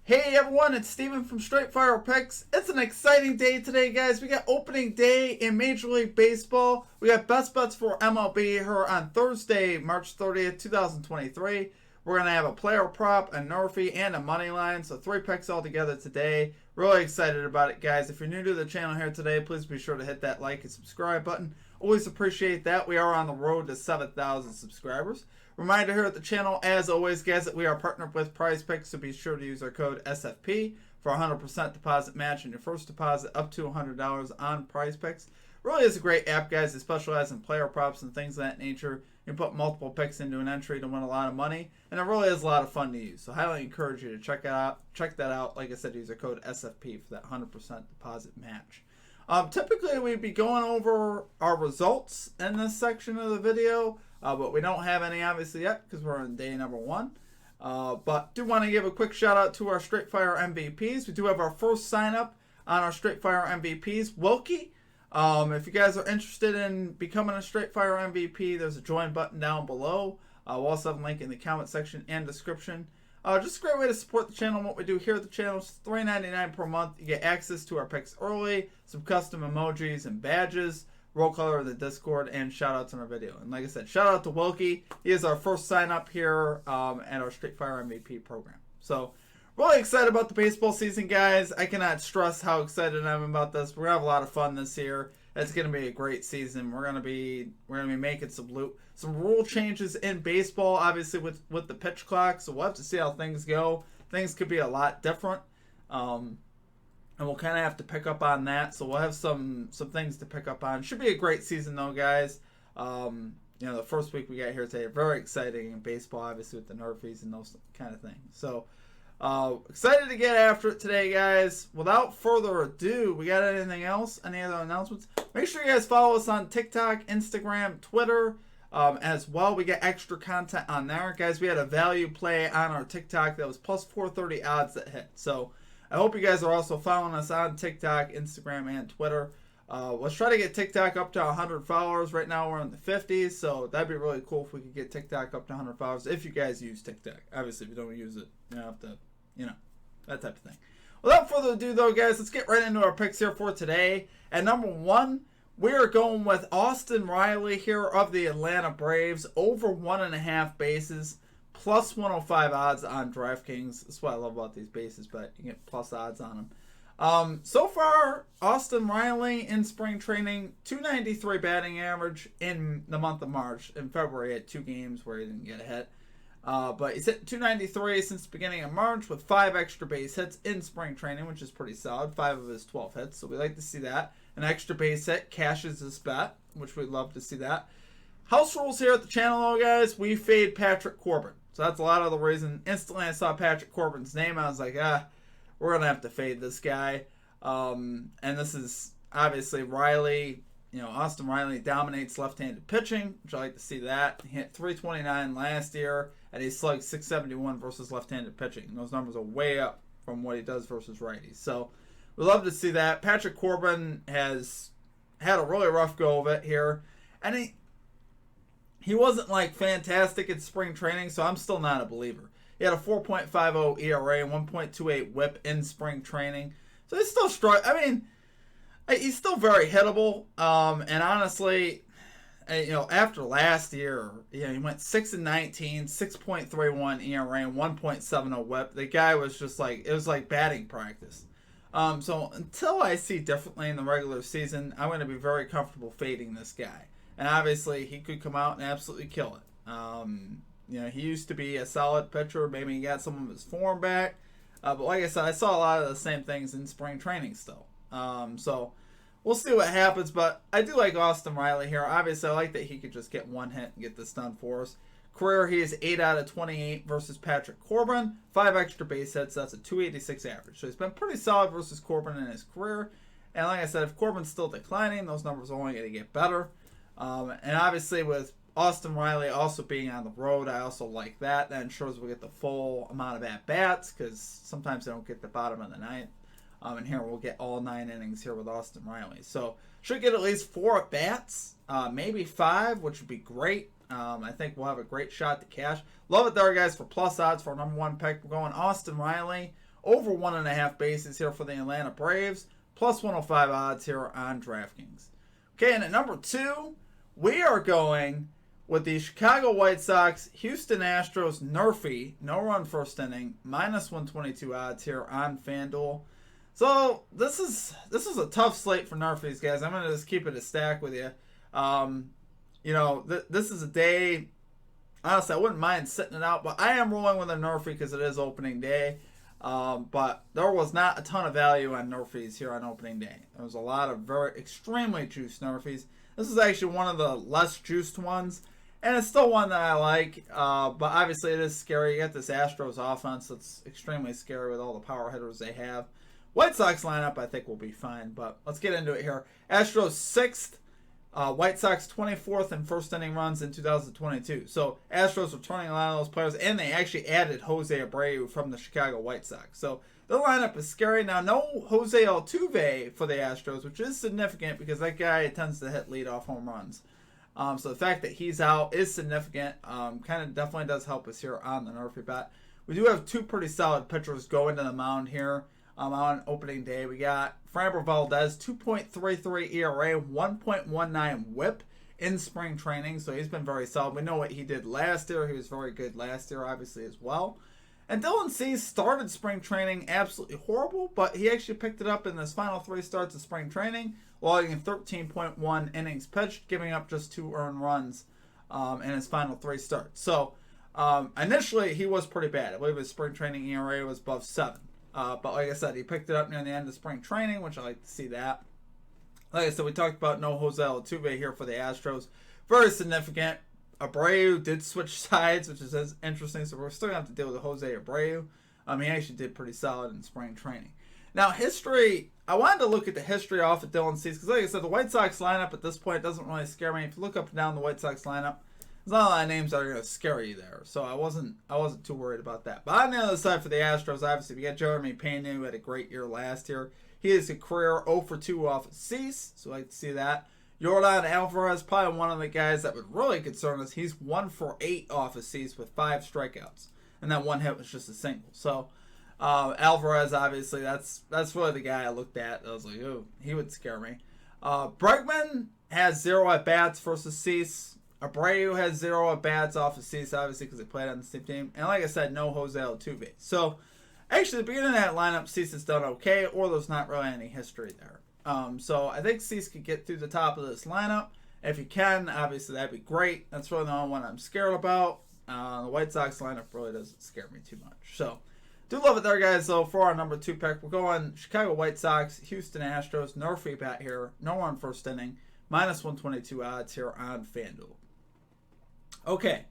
Hey everyone, it's Steven from Straight Fire Picks. It's an exciting day today, guys. We got opening day in Major League Baseball. We got best bets for MLB here on Thursday, March 30th, 2023. We're going to have a player prop, a NRFI, and a money line. So 3 picks all together today. Really excited about it, guys. If you're new to the channel here today, please be sure to hit that like and subscribe button. Always appreciate that. We are on the road to 7,000 subscribers. Reminder here at the channel, as always, guys, that we are partnered with Prize Picks, so be sure to use our code SFP for a 100% deposit match on your first deposit up to $100 on Prize Picks. Really is a great app, guys. They specialize in player props and things of that nature. You can put multiple picks into an entry to win a lot of money, and it really is a lot of fun to use. So highly encourage you to check that out. Like I said, use our code SFP for that 100% deposit match. Typically, we'd be going over our results in this section of the video, but we don't have any obviously yet because we're on day number 1. But do want to give a quick shout out to our Straight Fire MVPs. We do have our first sign up on our Straight Fire MVPs, Wilkie. If you guys are interested in becoming a Straight Fire MVP, there's a join button down below. We'll also have a link in the comment section and description. Just a great way to support the channel and what we do here at the channel. It's $3.99 per month. You get access to our picks early, some custom emojis and badges, roll color of the Discord, and shout outs in our video. And like I said, shout out to Wilkie. He is our first sign up here at our Straight Fire MVP program. So really excited about the baseball season, guys. I cannot stress how excited I am about this. We're gonna have a lot of fun this year. It's gonna be a great season. We're gonna be making some rule changes in baseball, obviously with the pitch clock. So we'll have to see how things go. Things could be a lot different, and we'll kind of have to pick up on that. So we'll have some things to pick up on. Should be a great season though, guys. The first week we got here today, very exciting in baseball, obviously with the NRFIs and those kind of things. So excited to get after it today, guys. Without further ado, we got anything else? Any other announcements? Make sure you guys follow us on TikTok, Instagram, Twitter, as well. We get extra content on there, guys. We had a value play on our TikTok that was plus 430 odds that hit. So I hope you guys are also following us on TikTok, Instagram, and Twitter. Let's try to get TikTok up to 100 followers. Right now we're in the 50s, so that'd be really cool if we could get TikTok up to 100 followers. If you guys use TikTok, obviously if you don't use it, you have to, that type of thing. Without further ado, though, guys, let's get right into our picks here for today. At number 1, we are going with Austin Riley here of the Atlanta Braves, over 1.5 bases, plus 105 odds on DraftKings. That's what I love about these bases, but you get plus odds on them. So far, Austin Riley in spring training, 293 batting average in the month of March. In February, he had 2 games where he didn't get a hit. But he's hit 293 since the beginning of March with 5 extra base hits in spring training, which is pretty solid. 5 of his 12 hits, so we like to see that. An extra base hit cashes his bet, which we'd love to see that. House rules here at the channel, though, guys. We fade Patrick Corbin. So that's a lot of the reason. Instantly, I saw Patrick Corbin's name. I was like, we're going to have to fade this guy. And this is obviously Riley. Austin Riley dominates left-handed pitching, which I like to see that. He hit 329 last year, and he slugged 671 versus left-handed pitching. And those numbers are way up from what he does versus righties. So we love to see that. Patrick Corbin has had a really rough go of it here. And he wasn't like fantastic in spring training, so I'm still not a believer. He had a 4.50 ERA and 1.28 WHIP in spring training. So he's still he's still very hittable. And honestly, after last year, he went 6-19, 6.31 ERA, and 1.70 WHIP. The guy was just like, it was like batting practice. So until I see differently in the regular season, I'm going to be very comfortable fading this guy. And obviously, he could come out and absolutely kill it. He used to be a solid pitcher. Maybe he got some of his form back. But like I said, I saw a lot of the same things in spring training still. So we'll see what happens. But I do like Austin Riley here. Obviously, I like that he could just get one hit and get this done for us. Career, he is 8 out of 28 versus Patrick Corbin. 5 extra base hits. That's a 286 average. So he's been pretty solid versus Corbin in his career. And like I said, if Corbin's still declining, those numbers are only going to get better. And obviously with Austin Riley also being on the road, I also like that. That ensures we get the full amount of at-bats because sometimes they don't get the bottom of the ninth. And here we'll get all 9 innings here with Austin Riley. So should get at least 4 at-bats, maybe 5, which would be great. I think we'll have a great shot to cash. Love it there, guys, for plus odds for our number 1 pick. We're going Austin Riley over 1.5 bases here for the Atlanta Braves, plus 105 odds here on DraftKings. Okay, and at number 2, we are going with the Chicago White Sox, Houston Astros, NRFI, no run first inning, minus 122 odds here on FanDuel. So this is a tough slate for NRFIs, guys. I'm gonna just keep it a stack with you. This is a day. Honestly, I wouldn't mind sitting it out, but I am rolling with a NRFI because it is opening day. But there was not a ton of value on NRFIs here on opening day. There was a lot of extremely juiced NRFIs. This is actually one of the less juiced ones. And it's still one that I like, but obviously it is scary. You got this Astros offense that's extremely scary with all the power hitters they have. White Sox lineup I think will be fine, but let's get into it here. Astros 6th, White Sox 24th in first inning runs in 2022. So Astros returning a lot of those players, and they actually added Jose Abreu from the Chicago White Sox. So the lineup is scary. Now, no Jose Altuve for the Astros, which is significant because that guy tends to hit leadoff home runs. So the fact that he's out is significant. Kind of definitely does help us here on the NRFI bet. We do have 2 pretty solid pitchers going to the mound here on opening day. We got Framber Valdez, 2.33 ERA, 1.19 WHIP in spring training. So he's been very solid. We know what he did last year. He was very good last year, obviously, as well. And Dylan Cease started spring training absolutely horrible, but he actually picked it up in his final 3 starts of spring training, logging 13.1 innings pitched, giving up just 2 earned runs in his final 3 starts. So initially, he was pretty bad. I believe his spring training ERA was above 7. But like I said, he picked it up near the end of spring training, which I like to see that. Like I said, we talked about no Jose Altuve here for the Astros. Very significant. Abreu did switch sides, which is interesting. So we're still going to have to deal with Jose Abreu. He actually did pretty solid in spring training. Now, history, I wanted to look at the history off of Dylan Cease because, like I said, the White Sox lineup at this point doesn't really scare me. If you look up and down the White Sox lineup, there's not a lot of names that are going to scare you there. So I wasn't too worried about that. But on the other side for the Astros, obviously, we got Jeremy Pena, who had a great year last year. He is a career 0 for 2 off of Cease, so I like to see that. Yordan Alvarez, probably one of the guys that would really concern us. He's 1 for 8 off of Cease with 5 strikeouts. And that one hit was just a single. So Alvarez, obviously, that's really the guy I looked at. I was like, oh, he would scare me. Bregman has 0 at-bats versus Cease. Abreu has 0 at-bats off of Cease, obviously, because they played on the same team. And like I said, no Jose Altuve. So, actually, at the beginning of that lineup, Cease has done okay, or there's not really any history there. So I think Cease could get through the top of this lineup. If he can, obviously that'd be great. That's really the only one I'm scared about. The White Sox lineup really doesn't scare me too much. So do love it there, guys. So for our number 2 pick, we're going Chicago White Sox, Houston Astros, NRFI bet here. No run first inning, minus 122 odds here on FanDuel. Okay.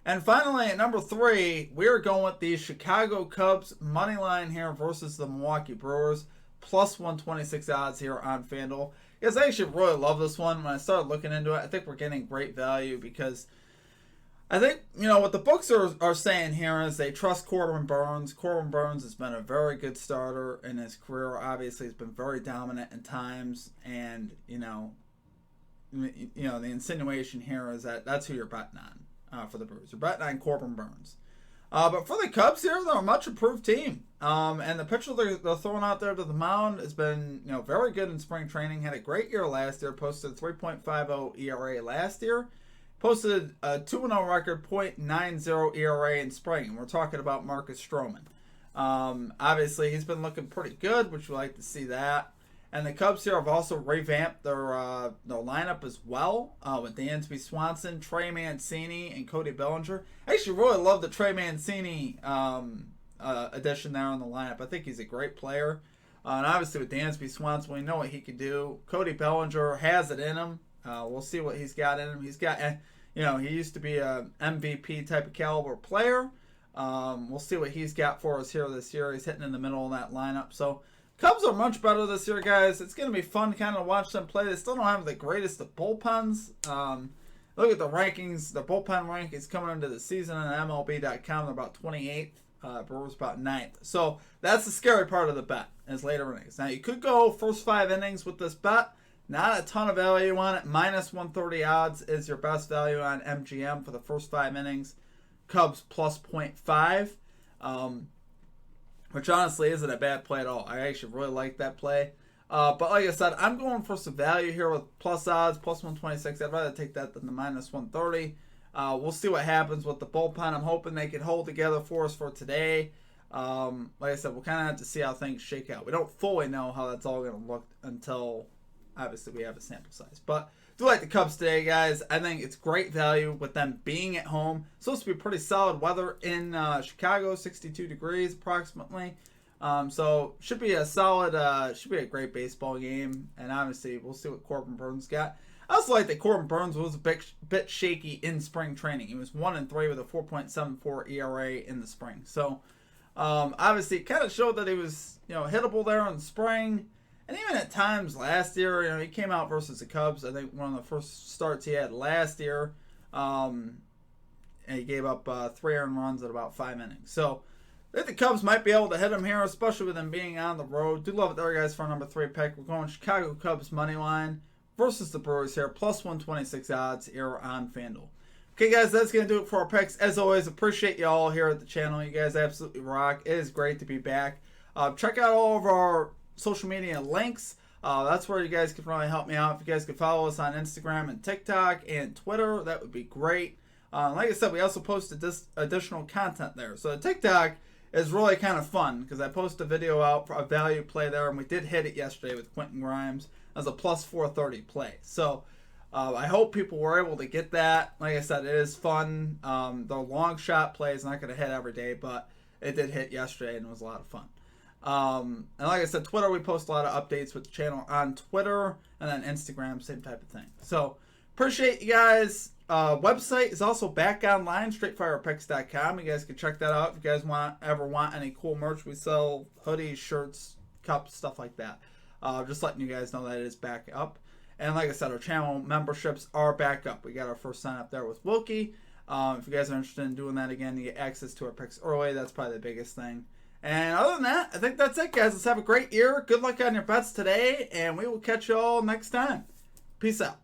And finally, at number 3, we're going with the Chicago Cubs money line here versus the Milwaukee Brewers. Plus 126 odds here on FanDuel. Yes, I actually really love this one. When I started looking into it, I think we're getting great value because I think, what the books are saying here is they trust Corbin Burnes. Corbin Burnes has been a very good starter in his career. Obviously, he's been very dominant in times. And, the insinuation here is that that's who you're betting on for the Brewers. You're betting on Corbin Burnes. But for the Cubs here, they're a much improved team. And the pitcher they're throwing out there to the mound has been, very good in spring training. Had a great year last year. Posted 3.50 ERA last year. Posted a 2-0 record, .90 ERA in spring. And we're talking about Marcus Stroman. Obviously, he's been looking pretty good, which we like to see that. And the Cubs here have also revamped their lineup as well with Dansby Swanson, Trey Mancini, and Cody Bellinger. I actually really love the Trey Mancini addition there on the lineup. I think he's a great player. And obviously with Dansby Swanson, we know what he can do. Cody Bellinger has it in him. We'll see what he's got in him. He's got, he used to be a MVP type of caliber player. We'll see what he's got for us here this year. He's hitting in the middle of that lineup. So Cubs are much better this year, guys. It's going to be fun kind of watch them play. They still don't have the greatest of bullpens. Look at the rankings, the bullpen rankings coming into the season on MLB.com. They're about 28th. Brewers about 9th. So that's the scary part of the bet is later innings. Now, you could go first 5 innings with this bet. Not a ton of value on it. Minus 130 odds is your best value on MGM for the first 5 innings. Cubs plus 0.5. which honestly isn't a bad play at all. I actually really like that play. But like I said, I'm going for some value here with plus odds, plus 126. I'd rather take that than the minus 130. We'll see what happens with the bullpen. I'm hoping they can hold together for us for today. Like I said, we'll kind of have to see how things shake out. We don't fully know how that's all going to look until, obviously, we have a sample size. But do like the Cubs today, guys. I think it's great value with them being at home. It's supposed to be pretty solid weather in Chicago, 62 degrees approximately. So should be a solid, should be a great baseball game. And obviously, we'll see what Corbin Burns got. I also like that Corbin Burns was a bit shaky in spring training. He was 1-3 with a 4.74 ERA in the spring. So obviously, it kind of showed that he was, hittable there in the spring. And even at times last year, he came out versus the Cubs. I think one of the first starts he had last year. And he gave up 3 earned runs at about 5 innings. So I think the Cubs might be able to hit him here, especially with them being on the road. Do love it there, guys, for our number 3 pick. We're going Chicago Cubs money line versus the Brewers here, plus 126 odds here on FanDuel. Okay, guys, that's going to do it for our picks. As always, appreciate you all here at the channel. You guys absolutely rock. It is great to be back. Check out all of our social media links. That's where you guys can really help me out. If you guys could follow us on Instagram and TikTok and Twitter, that would be great. Like I said, we also posted this additional content there. So the TikTok is really kind of fun because I posted a video out for a value play there, and we did hit it yesterday with Quentin Grimes as a plus 430 play. So I hope people were able to get that. Like I said, it is fun. The long shot play is not going to hit every day, but it did hit yesterday, and it was a lot of fun. And like I said, Twitter, we post a lot of updates with the channel on Twitter, and then Instagram, same type of thing. So appreciate you guys. Website is also back online, straightfirepicks.com. You guys can check that out if you guys ever want any cool merch. We sell hoodies, shirts, cups, stuff like that. Just letting you guys know that it is back up. And like I said, our channel memberships are back up. We got our first sign up there with Wilkie. If you guys are interested in doing that again, you get access to our picks early. That's probably the biggest thing. And other than that, I think that's it, guys. Let's have a great year. Good luck on your bets today, and we will catch you all next time. Peace out.